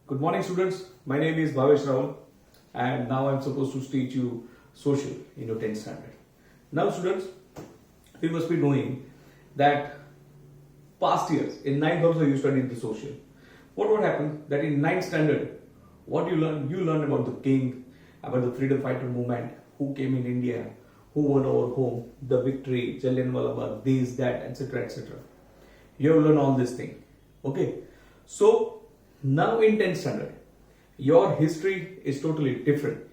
Good morning, students. My name is Bhavesh Rahul, and now I'm supposed to teach you social in your 10th standard. Now, students, you must be knowing that past years in 9th also you studied the social. What would happen that in 9th standard, what you learn? You learn about the king, about the freedom fighter movement, who came in India, who won our home, the victory, Jallianwala Bagh, this, that, etc., etc. You have learned all this thing. Okay, so now in 10th standard, your history is totally different.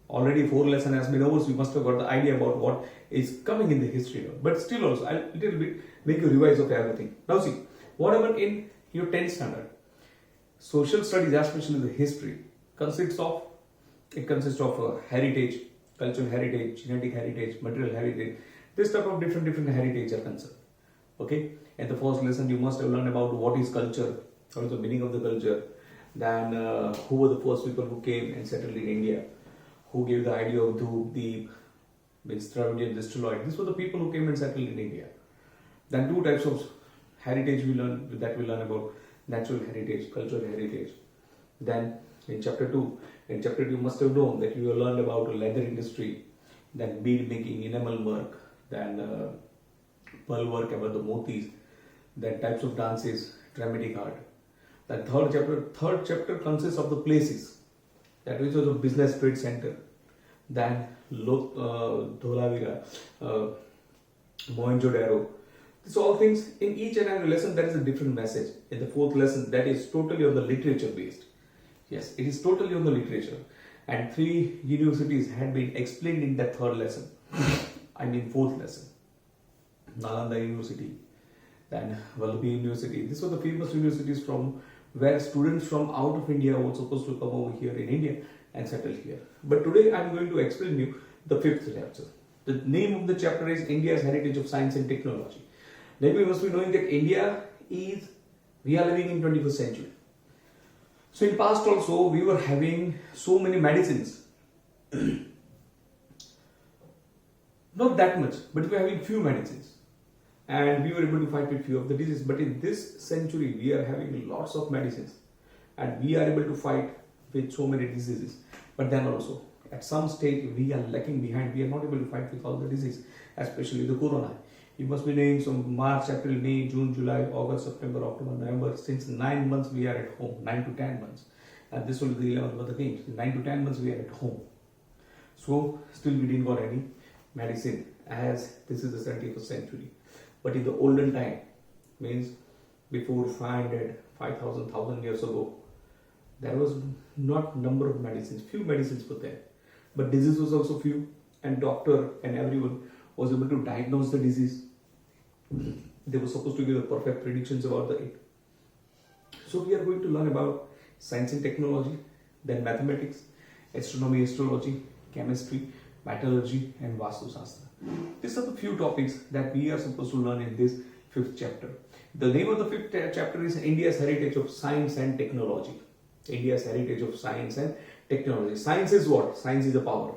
Already 4 lesson has been over, so you must have got the idea about what is coming in the history. But still also, I'll little bit make you revise of everything. Now see, what happened in your 10th standard? Social studies, especially the history, consists of heritage, cultural heritage, genetic heritage, material heritage. This type of different heritage are concerned. Okay, in the first lesson you must have learned about what is culture, what is the meaning of the culture, then who were the first people who came and settled in India, who gave the idea of the Dravidian Destroyed. These were the people who came and settled in India. Then two types of heritage we learn about: natural heritage, cultural heritage. Then in chapter 2 you must have known that you have learned about leather industry, then bead making, enamel work, then pearl work, about the motis, then types of dances, dramatic art. The third chapter consists of the places, that which was a business trade center, then Dholavira, Mohenjo-daro. These all things, in each and every lesson there is a different message. In the fourth lesson, that is totally on the literature based. Yes, it is totally on the literature. And 3 universities had been explained in that third lesson. I mean fourth lesson. Nalanda University, then Vallabhi University. These were the famous universities from where students from out of India were supposed to come over here in India and settle here. But today I am going to explain you the 5th chapter. The name of the chapter is India's Heritage of Science and Technology. Now you must be knowing that we are living in 21st century. So in past also we were having so many medicines. Not that much, but we were having few medicines. And we were able to fight with few of the diseases. But in this century, we are having lots of medicines. And we are able to fight with so many diseases. But then also, at some stage, we are lacking behind. We are not able to fight with all the diseases, especially the corona. You must be knowing some March, April, May, June, July, August, September, October, November. Since 9 months, we are at home. 9 to 10 months. And this will be the 11th month again. 9 to 10 months, we are at home. So, still we didn't got any medicine, as this is the 21st century. But in the olden time, means before 5,000 years ago, there was not number of medicines. Few medicines were there, but disease was also few, and doctor and everyone was able to diagnose the disease. They were supposed to give the perfect predictions about it. So we are going to learn about science and technology, then mathematics, astronomy, astrology, chemistry, metallurgy, and Vastu Shastra. These are the few topics that we are supposed to learn in this 5th chapter. The name of the 5th chapter is India's Heritage of Science and Technology. India's Heritage of Science and Technology. Science is what? Science is a power.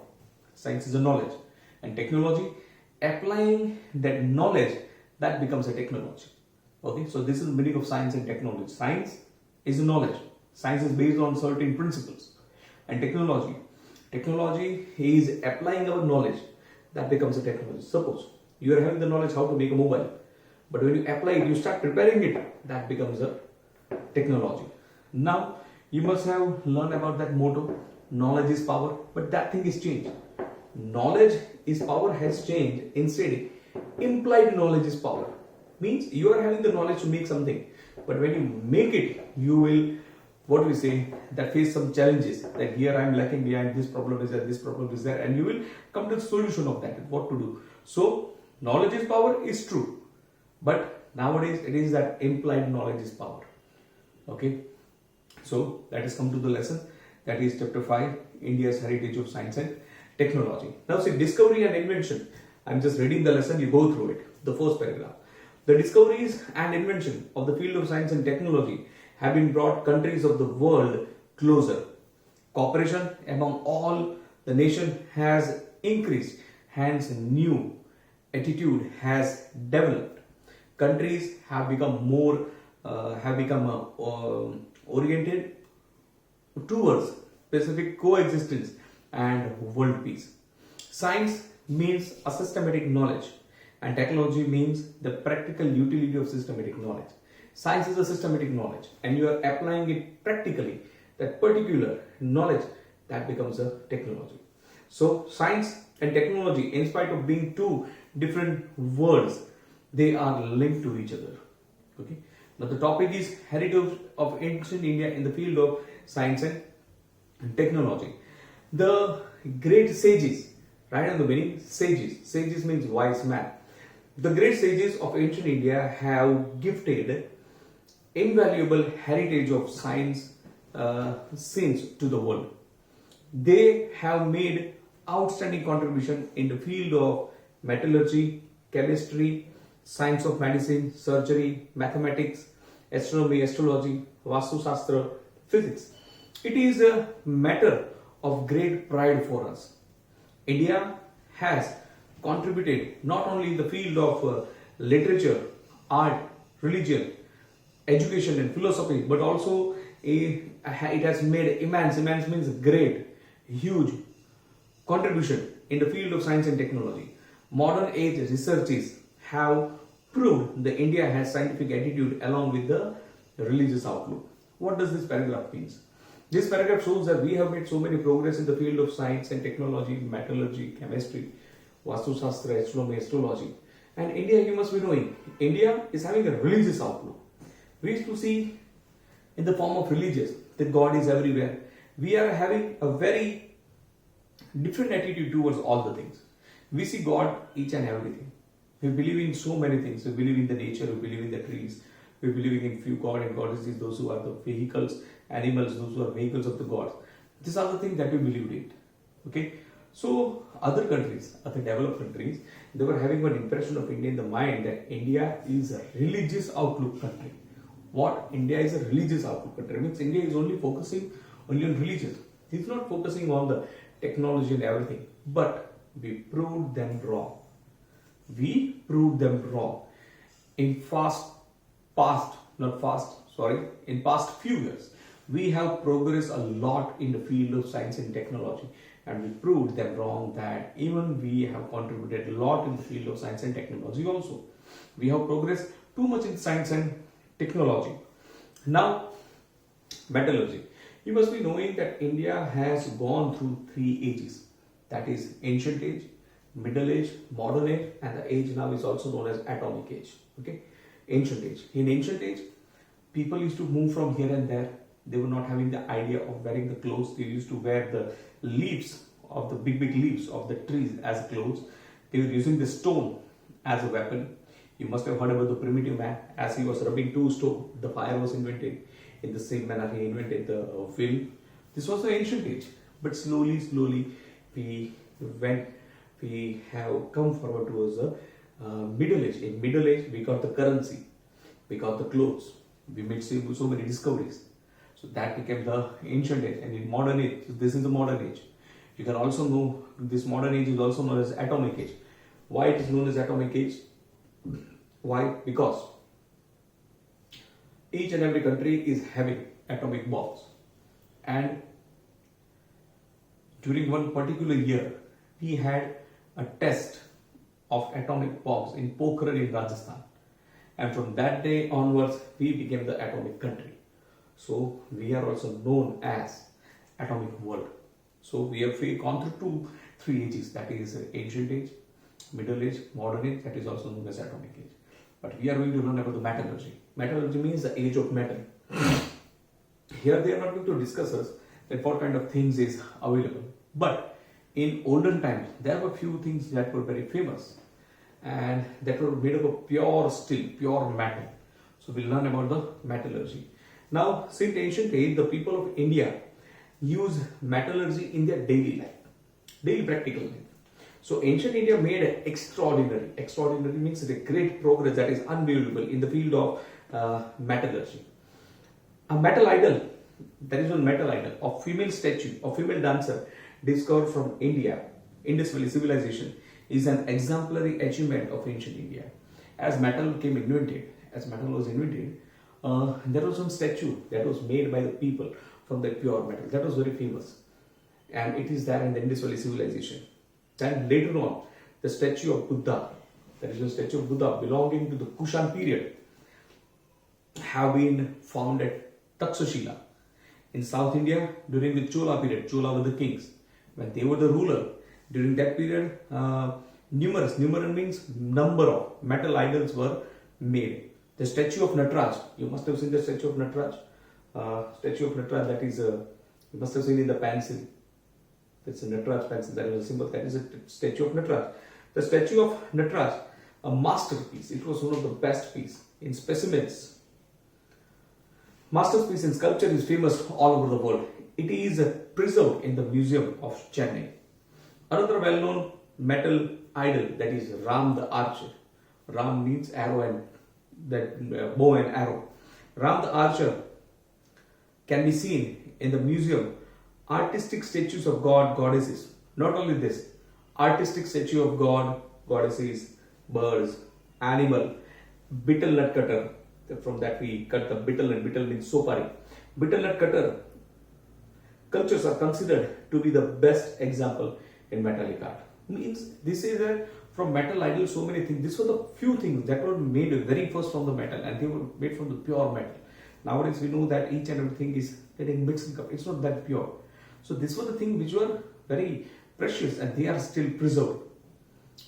Science is a knowledge. And technology, applying that knowledge, that becomes a technology. Okay, so this is the meaning of science and technology. Science is a knowledge. Science is based on certain principles. And technology is applying our knowledge. That becomes a technology. Suppose you are having the knowledge how to make a mobile, but when you apply it, you start preparing it, that becomes a technology. Now, you must have learned about that motto, knowledge is power, but that thing is changed. Knowledge is power has changed. Instead, implied knowledge is power. Means you are having the knowledge to make something, but when you make it, you will, what we say, that face some challenges, that here I am lacking behind, this problem is there, this problem is there, and you will come to the solution of that, what to do. So, knowledge is power is true, but nowadays it is that implied knowledge is power. Okay, so let us come to the lesson, that is chapter 5, India's Heritage of Science and Technology. Now see, discovery and invention. I am just reading the lesson, you go through it, the first paragraph. The discoveries and invention of the field of science and technology have been brought countries of the world closer. Cooperation among all the nation has increased, hence new attitude has developed. Countries have become more oriented towards specific coexistence and world peace. Science means a systematic knowledge, and technology means the practical utility of systematic knowledge. Science is a systematic knowledge, and you are applying it practically. That particular knowledge that becomes a technology. So, science and technology, in spite of being two different words, they are linked to each other. Okay. Now, the topic is heritage of ancient India in the field of science and technology. The great sages, right at the beginning, sages means wise man. The great sages of ancient India have gifted invaluable heritage of science since to the world. They have made outstanding contribution in the field of metallurgy, chemistry, science of medicine, surgery, mathematics, astronomy, astrology, vastu shastra, physics. It is a matter of great pride for us. India has contributed not only in the field of literature, art, religion, education and philosophy, but also it has made immense means great, huge contribution in the field of science and technology. Modern age researches have proved that India has scientific attitude along with the religious outlook. What does this paragraph mean? This paragraph shows that we have made so many progress in the field of science and technology, metallurgy, chemistry, vastu shastra, astronomy, astrology. And India, you must be knowing, India is having a religious outlook. We used to see in the form of religious that God is everywhere. We are having a very different attitude towards all the things. We see God each and everything. We believe in so many things. We believe in the nature, we believe in the trees, we believe in few God and goddesses, those who are the vehicles, animals, those who are vehicles of the gods. These are the things that we believed in. Okay? So other countries, other developed countries, they were having one impression of India in the mind that India is a religious outlook country. What? India is a religious outlook country. It means India is only focusing only on religion. It's not focusing on the technology and everything. But we proved them wrong. We proved them wrong. In in past few years, we have progressed a lot in the field of science and technology, and we proved them wrong that even we have contributed a lot in the field of science and technology also. We have progressed too much in science and technology. Now, metallurgy. You must be knowing that India has gone through three ages. That is ancient age, middle age, modern age, and the age now is also known as atomic age. Okay, ancient age. In ancient age, people used to move from here and there. They were not having the idea of wearing the clothes. They used to wear the leaves of the big leaves of the trees as clothes. They were using the stone as a weapon. You must have heard about the primitive man. As he was rubbing two stones, the fire was invented. In the same manner, he invented the wheel. This was the ancient age. But slowly, we have come forward towards the middle age. In middle age, we got the currency, we got the clothes, we made so many discoveries. So that became the ancient age. And in modern age, this is the modern age. You can also know this modern age is also known as atomic age. Why it is known as atomic age? Why? Because each and every country is having atomic bombs. And during one particular year, we had a test of atomic bombs in Pokhran in Rajasthan. And from that day onwards, we became the atomic country. So we are also known as atomic world. So we have gone through three ages, that is ancient age, middle age, modern age, that is also known as atomic age. But we are going to learn about the metallurgy. Metallurgy means the age of metal. Here they are not going to discuss us that what kind of things is available. But in olden times, there were few things that were very famous and that were made up of pure steel, pure metal. So we'll learn about the metallurgy. Now, since ancient age, the people of India use metallurgy in their daily life, daily practical life. So ancient India made an extraordinary means a great progress that is unbelievable in the field of metallurgy. A metal idol, there is one metal idol of female statue, of female dancer discovered from India, Indus Valley civilization, is an exemplary achievement of ancient India. As metal was invented, There was one statue that was made by the people from the pure metal. That was very famous. And it is there in the Indus Valley civilization. Then later on, the statue of Buddha, that is a statue of Buddha belonging to the Kushan period, have been found at Takshashila in South India during the Chola period. Chola were the kings. When they were the ruler, during that period, numerous means number of metal idols were made. The statue of Nataraj, you must have seen the statue of Nataraj. Statue of Nataraj, that is, you must have seen in the pencil. That's a Nataraj pencil, that is a symbol, that is a statue of Nataraj. The statue of Nataraj, a masterpiece, it was one of the best pieces in specimens. Masterpiece in sculpture is famous all over the world. It is preserved in the Museum of Chennai. Another well-known metal idol, that is Ram the Archer. Ram means arrow and that bow and arrow. Ram the Archer can be seen in the museum. Artistic statues of god, goddesses. Not only this, artistic statue of god, goddesses, birds, animal, betel nut cutter. From that we cut the betel nut. Betel means sopari. Betel nut cutter sculptures are considered to be the best example in metallic art. Means this is that from metal idols so many things. These were the few things that were made very first from the metal, and they were made from the pure metal. Nowadays we know that each and everything is getting mixed and covered. It's not that pure. So these were the things which were very precious, and they are still preserved.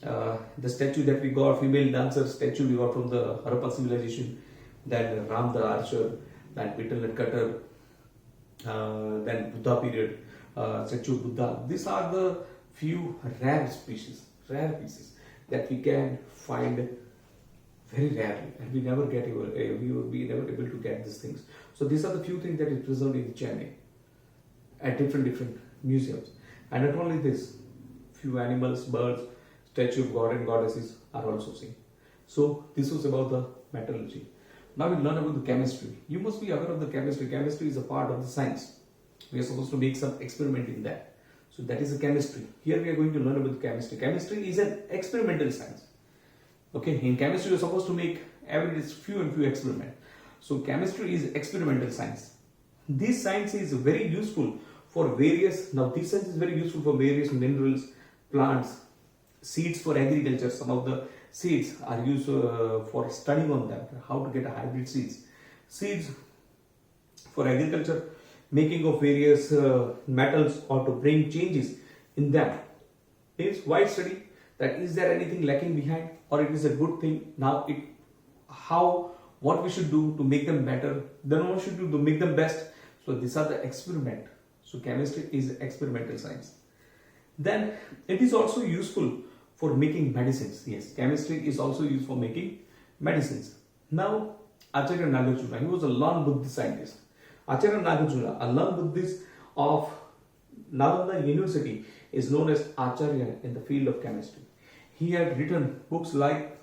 The statue that we got, female dancer statue we got from the Harappan civilization, then Ram the Archer, then betel nut cutter, then Buddha period, statue of Buddha. These are the few rare pieces that we can find very rarely, and we never get we will be never able to get these things. So these are the few things that is preserved in Chennai at different museums. And not only this, few animals, birds, statue of god and goddesses are also seen. So this was about the metallurgy. Now we learn about the chemistry. You must be aware of the chemistry. Chemistry is a part of the science. We are supposed to make some experiment in that. So that is the chemistry. Here we are going to learn about the chemistry. Chemistry is an experimental science. Okay, in chemistry you are supposed to make few experiments. So chemistry is experimental science. This science is very useful for various, this science is very useful for various minerals, plants, seeds for agriculture. Some of the seeds are used for studying on them, how to get a hybrid seeds. Seeds for agriculture, making of various metals or to bring changes in them. Means why study? That is there anything lacking behind, or it is a good thing? Now what we should do to make them better, then what should do to make them best. So these are the experiment. So chemistry is experimental science. Then it is also useful for making medicines. Yes, chemistry is also used for making medicines. Now Acharya Nagarjuna, he was a learned Buddhist scientist. Acharya Nagarjuna, a learned Buddhist of Nalanda University, is known as Acharya in the field of chemistry. He had written books like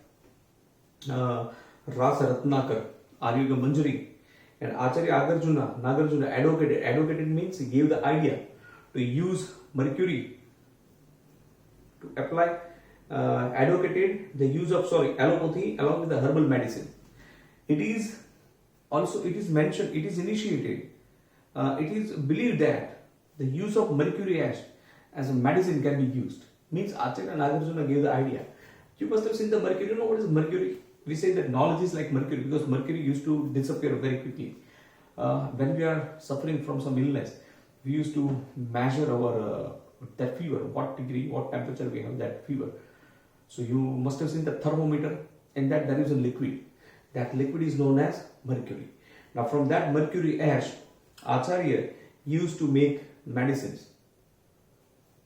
Rasa Ratnakar, Aryuga Manjari, and Acharya Nagarjuna advocated means he gave the idea to use mercury to apply, advocated the use of allopathy along with the herbal medicine. It is mentioned, it is initiated, it is believed that the use of mercury ash as a medicine can be used. Means Acharya Nagarjuna gave the idea. You must have seen the mercury. You know what is mercury? We say that knowledge is like mercury because mercury used to disappear very quickly. When we are suffering from some illness, we used to measure our that fever, what degree, what temperature we have that fever. So you must have seen the thermometer. In that there is a liquid. That liquid is known as mercury. Now from that mercury ash, Acharya used to make medicines.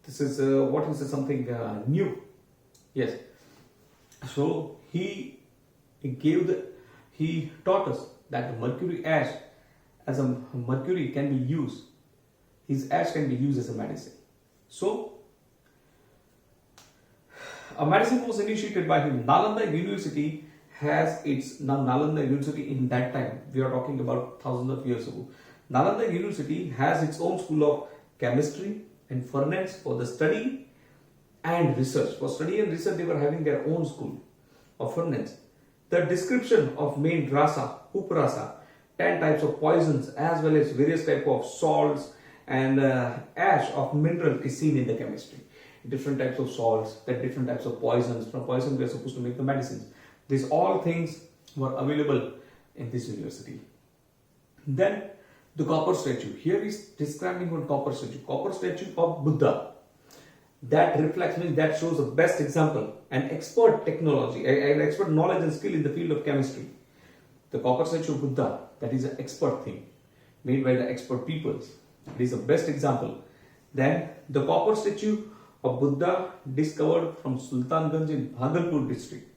This is something new. Yes. So he taught us that the mercury ash as a mercury can be used. His ash can be used as a medicine. So a medicine was initiated by him. Nalanda University has its Nalanda University in that time. We are talking about thousands of years ago. Nalanda University has its own school of chemistry and furnace for the study and research. For study and research, they were having their own school of furnace. The description of main rasa, uprasa, 10 types of poisons as well as various type of salts and ash of mineral is seen in the chemistry. Different types of salts, then different types of poisons. From poison we are supposed to make the medicines. These all things were available in this university. Then the copper statue. Here is describing one copper statue. Copper statue of Buddha. That reflects, means that shows the best example, an expert technology, an expert knowledge and skill in the field of chemistry. The copper statue of Buddha, that is an expert thing, made by the expert peoples. It is the best example. Then the copper statue of Buddha discovered from Sultanganj in Bhagalpur district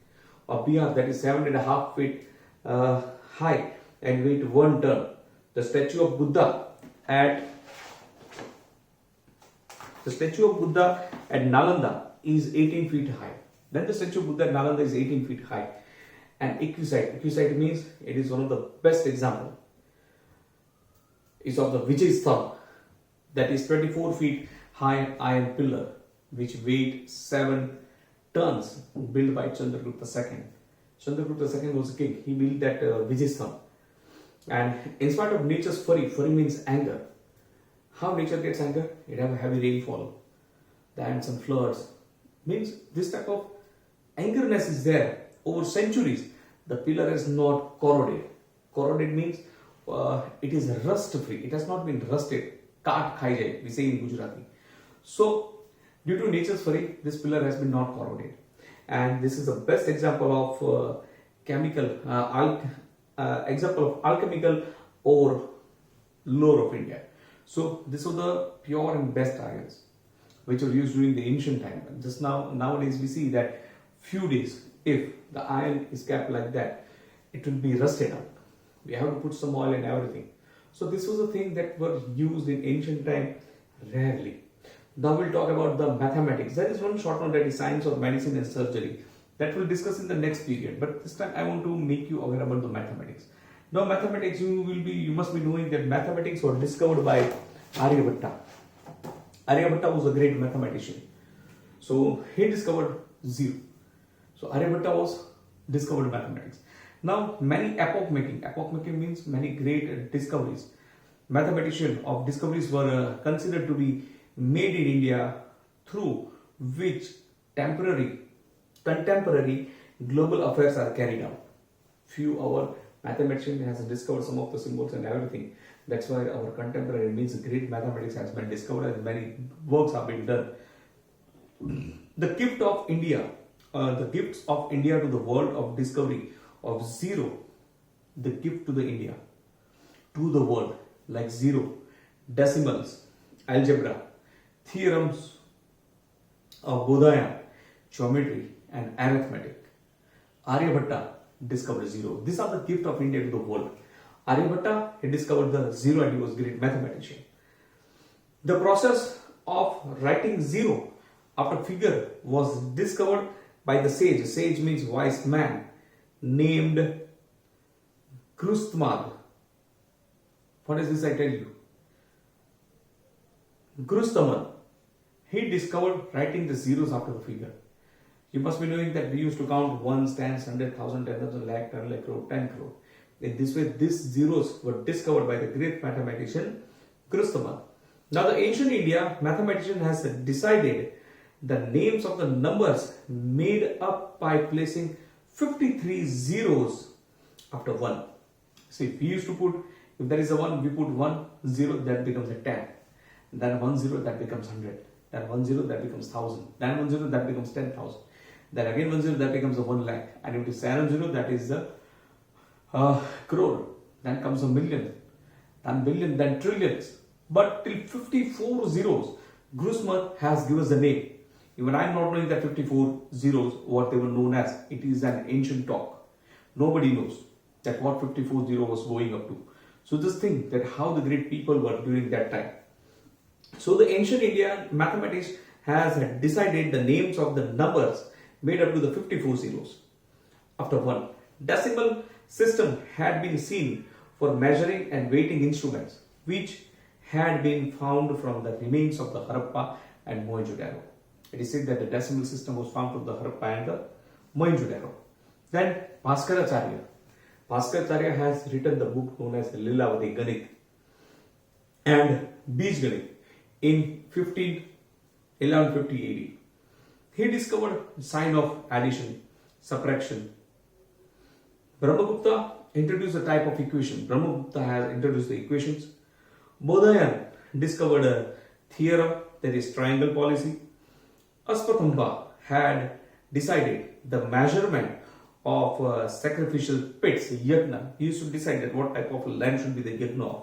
of Bihar, that is 7.5 feet high and weight 1 ton. The statue of Buddha at Nalanda is 18 feet high. Then the statue of Buddha at Nalanda is 18 feet high. And Equisite means it is one of the best example. Is of the Vijay Sthamb, that is 24 feet high iron pillar which weighed 7 tons, built by Chandragupta II. Chandragupta II was a king. He built that Vijay Sthamb. And in spite of nature's fury means anger. How nature gets anger? It have a heavy rainfall, then some floods. Means this type of angerness is there over centuries. The pillar is not corroded. Corroded means it is rust free. It has not been rusted. Kaat khai jai, we say in Gujarati. So due to nature's fury, this pillar has been not corroded. And this is the best example of example of alchemical ore lore of India. So this was the pure and best irons which were used during the ancient time. And just nowadays we see that few days, if the iron is kept like that, it will be rusted out. We have to put some oil and everything. So this was a thing that were used in ancient time rarely. Now we'll talk about the mathematics. There is one short note, that is science of medicine and surgery, that we'll discuss in the next period. But this time I want to make you aware about the mathematics. Now mathematics, you must be knowing that mathematics was discovered by Aryabhatta. Aryabhatta was a great mathematician. So he discovered zero. So Aryabhatta was discovered mathematics. Now many epoch making means many great discoveries. Mathematician of discoveries were considered to be made in India, through which contemporary global affairs are carried out. Few our mathematician has discovered some of the symbols and everything. That's why our contemporary means great mathematics has been discovered and many works have been done. The gift of India, the gifts of India to the world of discovery of zero, the gift to the India, to the world, like zero, decimals, algebra, theorems of Bodhayana, geometry and arithmetic. Aryabhatta discovered zero. These are the gift of India to the world. Aryabhatta, he discovered the zero and he was a great mathematician. The process of writing zero after figure was discovered by the sage. Sage means wise man, named Grustamad. What is this I tell you? Grustamad. He discovered writing the zeros after the figure. You must be knowing that we used to count ones, tens, 100, 1,000, 10,000, lakh, 10 lakh crore, 10 crore. In this way, these zeros were discovered by the great mathematician Grustamad. Now, the ancient India mathematician has decided the names of the numbers made up by placing 53 zeros after 1. See, we used to put, if there is a 1, we put 1 0, that becomes a 10. Then 1 0, that becomes 100. Then 1 0, that becomes 1,000. Then 1 0, that becomes 10,000. Then again 1 0, that becomes a 1 lakh. And if it is 7 0, that is the crore. Then comes a million. Then billion, then trillions. But till 54 zeros, Grustamad has given us the name. Even I am not knowing that 54 zeros, what they were known as. It is an ancient talk. Nobody knows that what 54 zero was going up to. So just think that how the great people were during that time. So the ancient Indian mathematics has decided the names of the numbers made up to the 54 zeros after 1. Decimal system had been seen for measuring and weighting instruments, which had been found from the remains of the Harappa and Mohenjo-daro. It is said that the decimal system was found from the Harappa and the Mohenjo-daro. Then Bhaskaracharya. Bhaskaracharya has written the book known as Lilavati Ganit and Bij Ganit in 1150 AD. He discovered sign of addition, subtraction. Brahmagupta introduced a type of equation. Brahmagupta has introduced the equations. Bodhayan discovered a theorem, that is triangle policy. Ashwatthama had decided the measurement of sacrificial pits, yajna. He used to decide that what type of land should be the yajna of.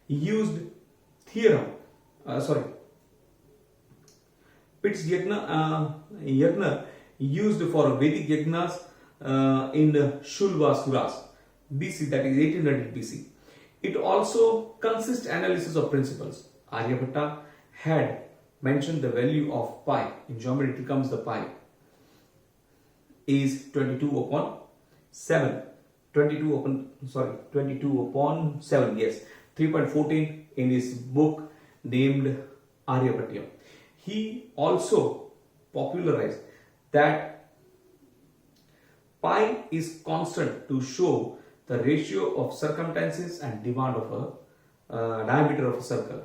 He used pits yajna used for Vedic yajnas in Shulva Suras BC, that is 1800 BC. It also consists analysis of principles. Aryabhatta had mentioned the value of pi. In geometry it becomes the pi is 22 upon 7. 22 upon 7, yes. 3.14 in his book named Aryabhatyam. He also popularized that pi is constant to show the ratio of circumferences and demand of a diameter of a circle.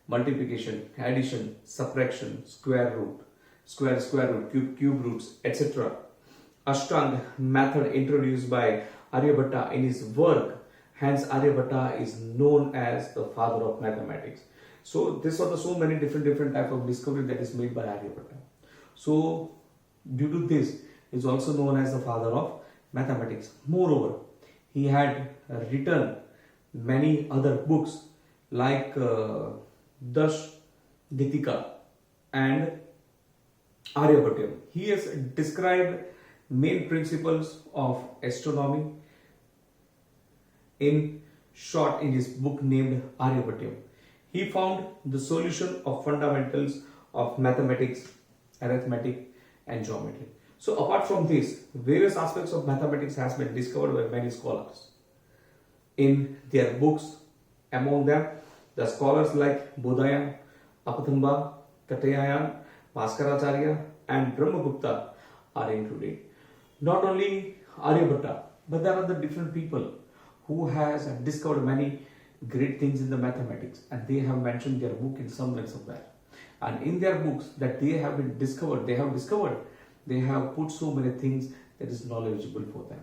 Multiplication, addition, subtraction, square root, square root, cube roots, etc. Ashtanga method introduced by Aryabhatta in his work. Hence, Aryabhatta is known as the father of mathematics. So, these are the so many different type of discovery that is made by Aryabhatta. So, due to this, he is also known as the father of mathematics. Moreover, he had written many other books like Dash Gitika and Aryabhatyam. He has described main principles of astronomy in short in his book named Aryabhatyam. He found the solution of fundamentals of mathematics, arithmetic and geometry. So apart from this, various aspects of mathematics has been discovered by many scholars in their books. Among them, the scholars like Bodhayan, Apatamba, Katayayan, Bhaskaracharya and Brahmagupta are included. Not only Aryabhatta, but there are the different people who has discovered many great things in the mathematics, and they have mentioned their book in somewhere. And in their books that they have discovered, they have put so many things that is knowledgeable for them.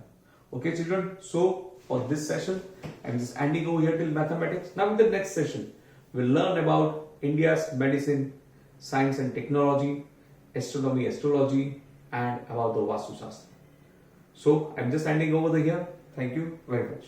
Okay, children. So for this session, I'm just ending over here till mathematics. Now in the next session, we'll learn about India's medicine, science and technology, astronomy, astrology, and about the Vastu Shastra. So I'm just ending over here. Thank you very much.